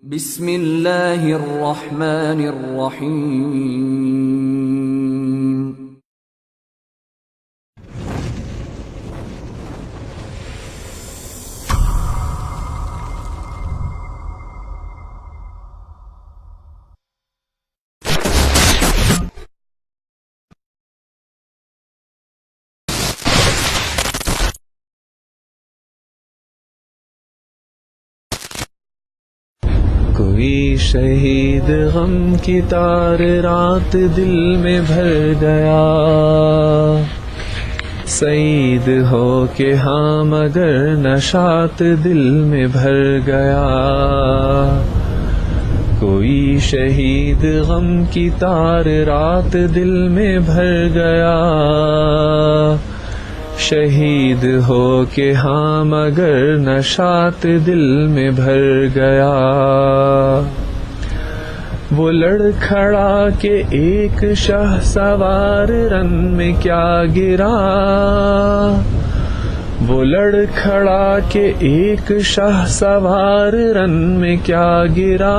بسم اللہ الرحمن الرحیم۔ کوئی شہید غم کی تار رات دل میں بھر گیا، سعید ہو کہ ہاں مگر نشاط دل میں بھر گیا۔ کوئی شہید غم کی تار رات دل میں بھر گیا، شہید ہو کہ ہاں مگر نشاط دل میں بھر گیا۔ وہ لڑکھڑا کہ ایک شاہ سوار رن میں کیا گرا، وہ لڑکھڑا کہ ایک شاہ سوار رن میں کیا گرا،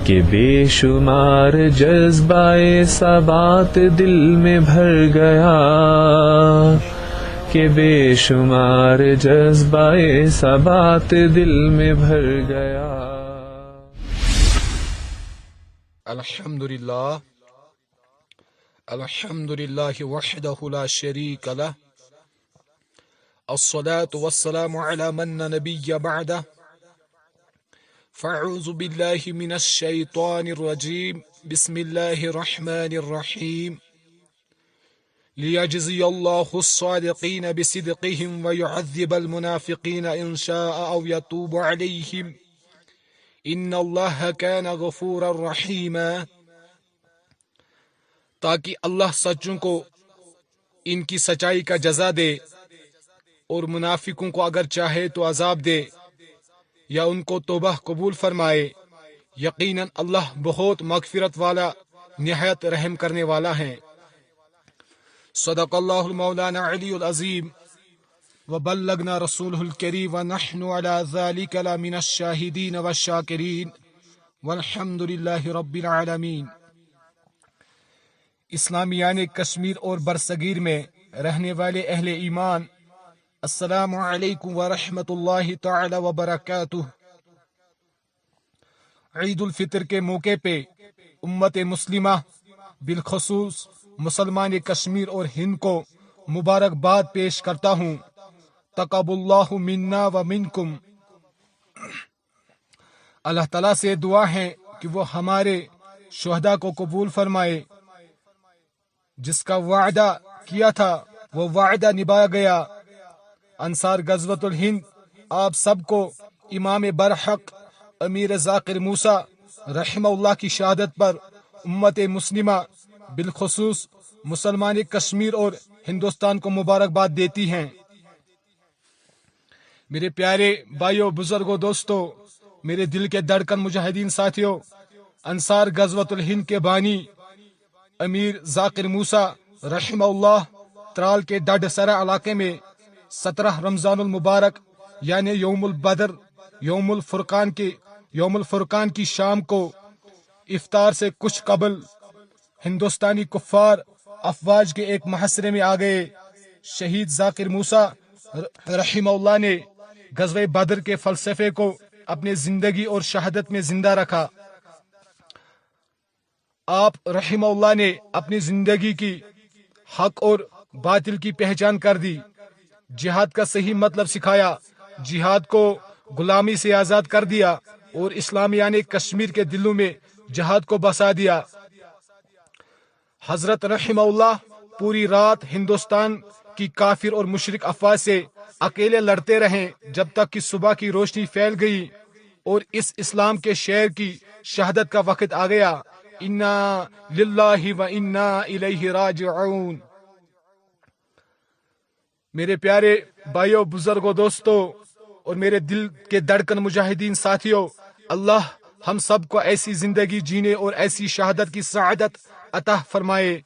کہ بے شمار جذبۂ ثبات دل میں بھر گیا، کہ بے شمار جذبۂ ثبات دل میں بھر گیا۔ الحمدللہ وحدہ لا شریک لہ، الصلاة والسلام علی من لا نبی بعدہ، فاعوذ باللہ من الشیطان الرجیم، بسم اللہ الرحمن الرحیم۔ لیجزی اللہ الصادقین بصدقہم ویعذب المنافقین ان شاء او یتوب علیہم، ان اللہ کان غفورا رحیما۔ تاکہ اللہ سچوں کو ان کی سچائی کا جزا دے اور منافقوں کو اگر چاہے تو عذاب دے یا ان کو توبہ قبول فرمائے۔ یقیناً اللہ بہت مغفرت والا نہایت رحم کرنے والا ہے۔ صدق اللہ المولانا علی العظیم وبلغنا رسولہ الکریم ونحن علی ذلک لمن الشاہدین والشاکرین والحمد للہ رب العالمین۔ اسلامیان کشمیر اور برصغیر میں رہنے والے اہل ایمان، السلام علیکم ورحمۃ اللہ تعالی وبرکاتہ۔ عید الفطر کے موقع پہ امت مسلمہ بالخصوص مسلمان کشمیر اور ہند کو مبارکباد پیش کرتا ہوں۔ تقبل اللہ منا و منکم۔ اللہ تعالیٰ سے دعا ہے کہ وہ ہمارے شہداء کو قبول فرمائے۔ جس کا وعدہ کیا تھا وہ وعدہ نبھایا گیا۔ انصار غزوۃ الہند آپ سب کو امام برحق امیر ذاکر موسیٰ رحمہ اللہ کی شہادت پر امت مسلمہ بالخصوص مسلمان کشمیر اور ہندوستان کو مبارکباد دیتی ہیں۔ میرے پیارے بھائیوں، بزرگوں، دوستوں، میرے دل کے دھڑکن مجاہدین ساتھیوں، انصار غزوۃ الہند کے بانی امیر ذاکر موسیٰ رحمہ اللہ ترال کے ڈڈ سرا علاقے میں 17 رمضان المبارک یعنی یوم البدر یوم الفرقان کی شام کو افطار سے کچھ قبل ہندوستانی کفار افواج کے ایک محاصرے میں آ گئے۔ شہید ذاکر موسیٰ رحمہ اللہ نے غزوہ بدر کے فلسفے کو اپنے زندگی اور شہادت میں زندہ رکھا۔ آپ رحمہ اللہ نے اپنی زندگی کی حق اور باطل کی پہچان کر دی، جہاد کا صحیح مطلب سکھایا، جہاد کو غلامی سے آزاد کر دیا اور اسلامیان کشمیر کے دلوں میں جہاد کو بسا دیا۔ حضرت رحمہ اللہ پوری رات ہندوستان کی کافر اور مشرک افواج سے اکیلے لڑتے رہے جب تک کہ صبح کی روشنی پھیل گئی اور اس اسلام کے شعر کی شہادت کا وقت آ گیا، انا للہ و انا الیہ راجعون۔ میرے پیارے بھائیوں، بزرگوں، دوستوں اور میرے دل کے دھڑکن مجاہدین ساتھیوں، اللہ ہم سب کو ایسی زندگی جینے اور ایسی شہادت کی سعادت عطا فرمائے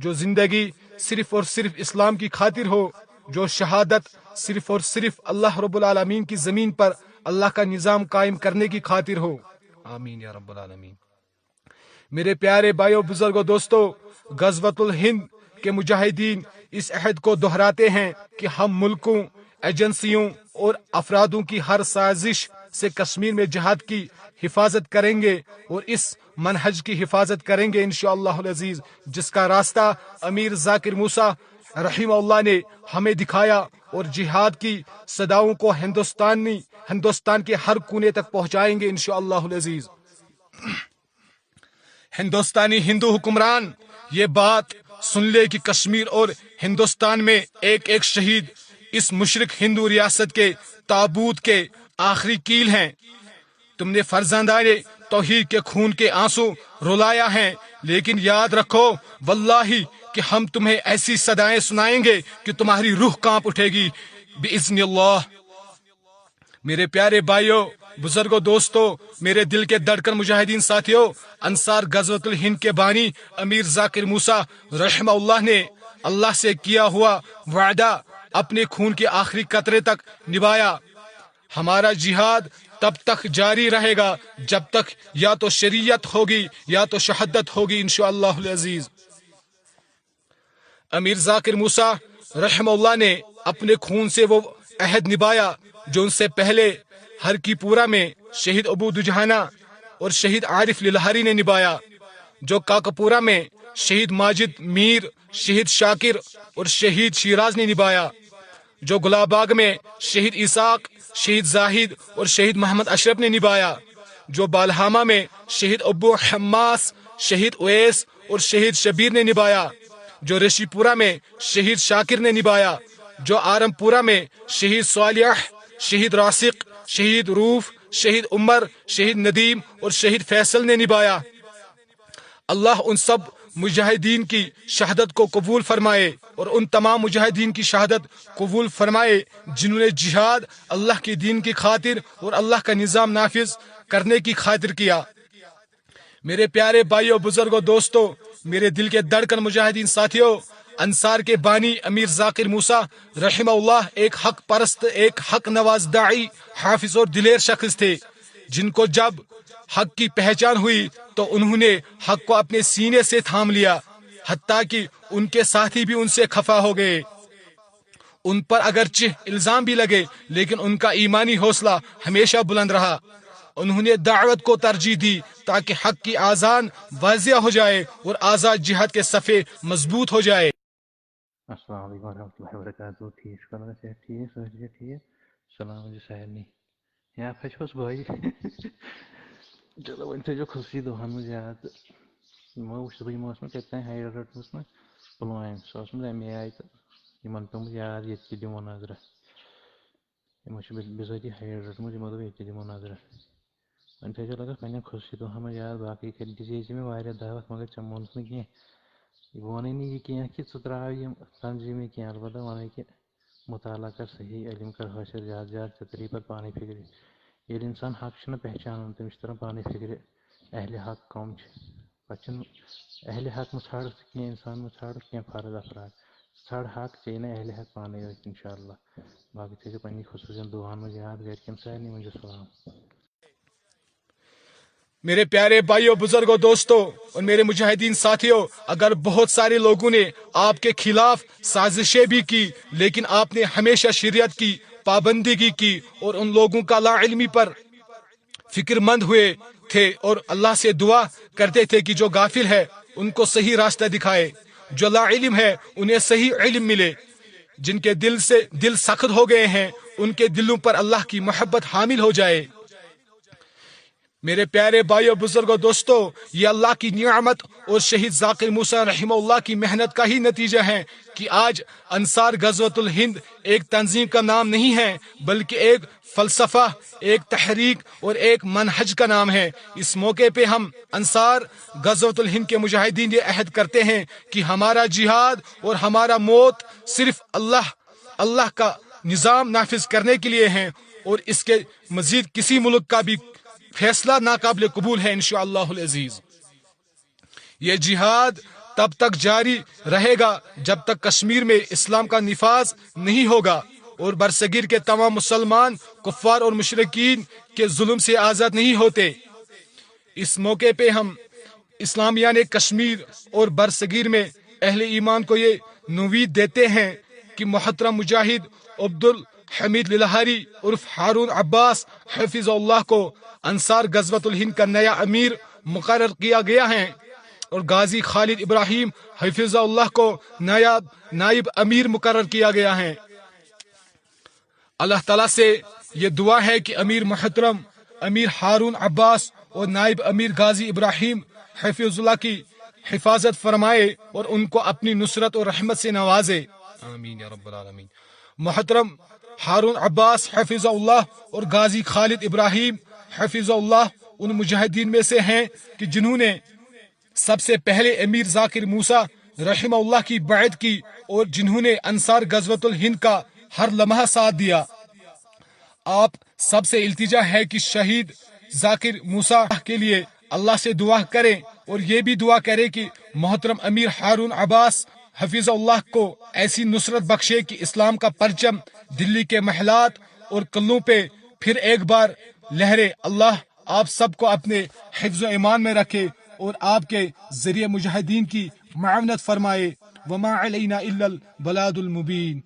جو زندگی صرف اور صرف اسلام کی خاطر ہو، جو شہادت صرف اور صرف اللہ رب العالمین کی زمین پر اللہ کا نظام قائم کرنے کی خاطر ہو، آمین یا رب العالمین۔ میرے پیارے بھائیوں، بزرگوں، دوستوں، غزوۃ الہند کے مجاہدین اس عہد کو دہراتے ہیں کہ ہم ملکوں، ایجنسیوں اور افرادوں کی ہر سازش سے کشمیر میں جہاد کی حفاظت کریں گے اور اس منہج کی حفاظت کریں گے انشاءاللہ العزیز، جس کا راستہ امیر ذاکر موسیٰ رحمہ اللہ نے ہمیں دکھایا، اور جہاد کی صداؤں کو ہندوستان کے ہر کونے تک پہنچائیں گے انشاءاللہ العزیز۔ ہندوستانی ہندو حکمران یہ بات سن لے کہ کشمیر اور ہندوستان میں ایک ایک شہید اس مشرق ہندو ریاست کے تابوت کے آخری کیل ہیں۔ تم نے فرزندان توحید کے خون کے آنسو رلایا ہیں، لیکن یاد رکھو واللہ کہ ہم تمہیں ایسی صدائیں سنائیں گے کہ تمہاری روح کانپ اٹھے گی باذن اللہ۔ میرے پیارے بھائیوں، بزرگوں، دوستوں، میرے دل کے دھڑکن مجاہدین ساتھیوں، انصار غزوۃ الہند کے بانی امیر ذاکر موسیٰ رحمہ اللہ نے اللہ سے کیا ہوا وعدہ اپنے خون کے آخری قطرے تک نبھایا۔ ہمارا جہاد تب تک جاری رہے گا جب تک یا تو شریعت ہوگی یا تو شہادت ہوگی انشاءاللہ العزیز۔ امیر ذاکر موسیٰ رحمہ اللہ نے اپنے خون سے وہ عہد نبھایا جو ان سے پہلے ہر کی پورا میں شہید ابو دجانہ اور شہید عارف للہری نے نبھایا، جو کاکپورہ میں شہید ماجد میر، شہید شاکر اور شہید شیراز نے نبھایا، جو گلاب باغ میں شہید اسحاق، شہید زاہد اور شہید محمد اشرف نے نبھایا، جو بالہامہ میں شہید ابو حماس، شہید اویس اور شہید شبیر نے نبھایا، جو رشی پورہ میں شہید شاکر نے نبھایا، جو آرم پورہ میں شہید صالح، شہید راسق، شہید روف، شہید عمر، شہید ندیم اور شہید فیصل نے نبھایا۔ اللہ ان سب مجاہدین کی شہادت کو قبول فرمائے اور ان تمام مجاہدین کی شہادت قبول فرمائے جنہوں نے جہاد اللہ کے دین کی خاطر اور اللہ کا نظام نافذ کرنے کی خاطر کیا۔ میرے پیارے بھائیوں، بزرگوں، دوستوں، میرے دل کے دھڑکن مجاہدین ساتھیوں، انصار کے بانی امیر ذاکر موسیٰ رحمہ اللہ ایک حق پرست، ایک حق نواز داعی، حافظ اور دلیر شخص تھے، جن کو جب حق کی پہچان ہوئی تو انہوں نے حق کو اپنے سینے سے تھام لیا، حتیٰ کہ ان کے ساتھی بھی ان سے خفا ہو گئے۔ ان پر اگرچہ الزام بھی لگے لیکن ان کا ایمانی حوصلہ ہمیشہ بلند رہا۔ انہوں نے دعوت کو ترجیح دی تاکہ حق کی آذان واضح ہو جائے اور آزاد جہاد کے صفے مضبوط ہو جائے۔ السلام علیکم ورحمۃ اللہ وبرکاتہ۔ ٹھیک کرنا چاہیے، ٹھیک سوچیے، ٹھیک سلام جی سہل نہیں یا پھس بھائی چلو وۄنۍ تھٲیزیو خصوصی دۄہَن منٛز یاد تہٕ یِمو وٕچھ یِمو اوس مےٚ کَتہِ تانۍ ہایڈ رٔٹمٕژ نہ پُلوامہِ سۄ ٲس مےٚ اَمے آیہِ تہٕ یِمن پیوٚمُت یاد ییٚتہِ تہِ دِمو نظرہ، یِمو چھِ بِذٲتی ہایڈ رٔٹمٕژ، یِمو دوٚپ ییٚتہِ تہِ دِمو نظرہ۔ وۄنۍ تھٲیزیو لگس پنٛنٮ۪ن خصوٗصی دۄہَن منٛز یاد، باقٕے دِژے ژےٚ مےٚ واریاہ دعوت مگر ژےٚ مونُتھ نہٕ کینٛہہ، یہِ ووٚنُے نہٕ یہِ کینٛہہ کہِ ژٕ ترٛاو یِم تنظیٖمٕے کینٛہہ، البتہ وَنَے کہِ مُطالعہ کر صحیح، علم کر حٲصِل زیادٕ زیادٕ، ژےٚ ترٛایی پَتہٕ پانَے فِکرِ۔ ییٚلہِ اِنسان حق چھُنہٕ پہچانان تٔمِس چھِ تران پانَے فِکرِ اہلِ حق کَم چھِ، پَتہٕ چھِنہٕ اہلِ حق مہٕ ژھانڈَکھ ژٕ کینٛہہ اِنسان مہٕ ژھانڈَکھ کینٛہہ فرد افراد، ژٕ ژھانڈ حق ژےٚ یی اہلِ حق پانَے ٲسۍ اِنشاء اللہ۔ باقٕے تھٲیزیو پنٛنی خصوٗصیَن دُعاہَن منٛز یاد، گَرِکٮ۪ن سارنٕے ؤنۍزیو سلام۔ میرے پیارے بھائیوں، بزرگوں، دوستوں اور میرے مجاہدین ساتھیوں، اگر بہت سارے لوگوں نے آپ کے خلاف سازشیں بھی کی لیکن آپ نے ہمیشہ شریعت کی پابندگی کی اور ان لوگوں کا لا علمی پر فکر مند ہوئے تھے اور اللہ سے دعا کرتے تھے کہ جو غافل ہے ان کو صحیح راستہ دکھائے، جو لا علم ہے انہیں صحیح علم ملے، جن کے دل سخت ہو گئے ہیں ان کے دلوں پر اللہ کی محبت حامل ہو جائے۔ میرے پیارے بھائیوں، بزرگوں، دوستوں، یہ اللہ کی نعمت اور شہید ذاکر موسیٰ رحمہ اللہ کی محنت کا ہی نتیجہ ہے کہ آج انصار غزوۃ الہند ایک تنظیم کا نام نہیں ہے بلکہ ایک فلسفہ، ایک تحریک اور ایک منہج کا نام ہے۔ اس موقع پہ ہم انصار غزوۃ الہند کے مجاہدین یہ عہد کرتے ہیں کہ ہمارا جہاد اور ہمارا موت صرف اللہ کا نظام نافذ کرنے کے لیے ہیں اور اس کے مزید کسی ملک کا بھی فیصلہ ناقابل قبول ہے انشاءاللہ العزیز۔ یہ جہاد تب تک جاری رہے گا جب تک کشمیر میں اسلام کا نفاذ نہیں ہوگا اور برصغیر کے تمام مسلمان کفار اور مشرکین کے ظلم سے آزاد نہیں ہوتے۔ اس موقع پہ ہم اسلامیان کشمیر اور برصغیر میں اہل ایمان کو یہ نوید دیتے ہیں کہ محترم مجاہد عبدالحمید للہاری عرف ہارون عباس حفظ اللہ کو انصار غزوۃ الہند کا نیا امیر مقرر کیا گیا ہے، اور غازی خالد ابراہیم حفظ اللہ کو نائب امیر مقرر کیا گیا ہے۔ اللہ تعالیٰ سے یہ دعا ہے کہ امیر محترم امیر ہارون عباس اور نائب امیر غازی ابراہیم حفظ اللہ کی حفاظت فرمائے اور ان کو اپنی نصرت اور رحمت سے نوازے، آمین یا رب العالمین۔ محترم ہارون عباس حفظ اللہ اور غازی خالد ابراہیم حفظ اللہ ان مجاہدین میں سے ہیں کہ جنہوں نے سب سے پہلے امیر ذاکر موسیٰ رحمہ اللہ کی بیعت کی اور جنہوں نے انصار غزوۃ الہند کا ہر لمحہ ساتھ دیا۔ آپ سب سے التجا ہے کہ شہید ذاکر موسیٰ کے لیے اللہ سے دعا کریں اور یہ بھی دعا کریں کہ محترم امیر ہارون عباس حفظ اللہ کو ایسی نصرت بخشے کہ اسلام کا پرچم دلی کے محلات اور قلعوں پہ پھر ایک بار لہرے۔ اللہ آپ سب کو اپنے حفظ و ایمان میں رکھے اور آپ کے ذریعے مجاہدین کی معاونت فرمائے۔ وما علینا الا البلاغ المبین۔